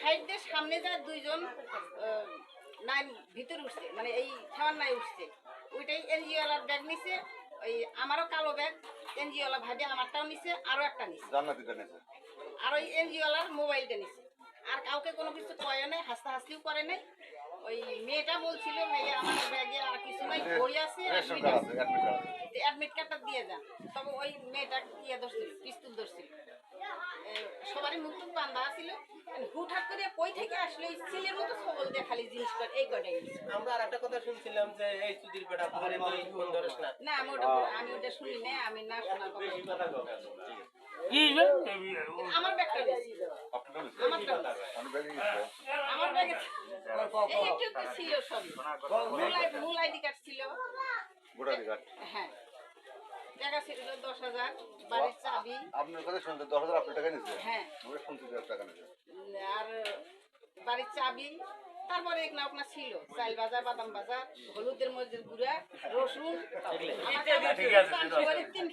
Side দিয়ে সামনে যায় দুইজন নাই ভিতরে উঠছে, মানে এই খাওয়ার নাই উঠছে, ওইটাই এনজিওলার ব্যাগ নিছে। ওই আমারও কালো ব্যাগ এনজিওলা ভাবে আমারটাও নিছে, আরো একটা নিছে, আর ওই এনজিওলার মোবাইলটা নিছে। আর কাউকে কোনো কিছু কয় নাই, হাসতে হাসতেও করে নাই। ওই মেয়েটা বলছিল ভাইয়া আমার ব্যাগে আর কিছু নাই, বই আছে, অ্যাডমিট কার্ডটা দিয়ে যান। তবে ওই মেয়েটা ইয়ে ধরছিল, পিস্তুল ধরছিল, সবারই মুখ টুক বান্ধা ছিল। হুটহাট করে কই থেকে আসলে ওই ছেলের মতো সবল দিয়ে খালি জিনিস করে এই কটাই। আমরা আর একটা কথা শুনছিলাম যে এই চুদির বেটা পরে তুই ফোন ধরিস না। না আমি ওটা শুনি না, আমি না শোনার কথা। আমার ব্যাগটা আমার ব্যাগে একটু ছিল সবই, মূল আইডি কার্ড ছিল, হ্যাঁ টাকা ছিল 10,000, বাড়ির চাবি। আপনার কথা শুনতে 10,000 আপনার টাকা নিচ্ছে? হ্যাঁ, আমরা শুনতে টাকা নিচ্ছে। আর বাড়ির চাবি, তারপরে এখানে আপনার ছিল চাল বাজার, বাদাম বাজার, হলুদের মরিচের গুঁড়া, রসুন, 3খান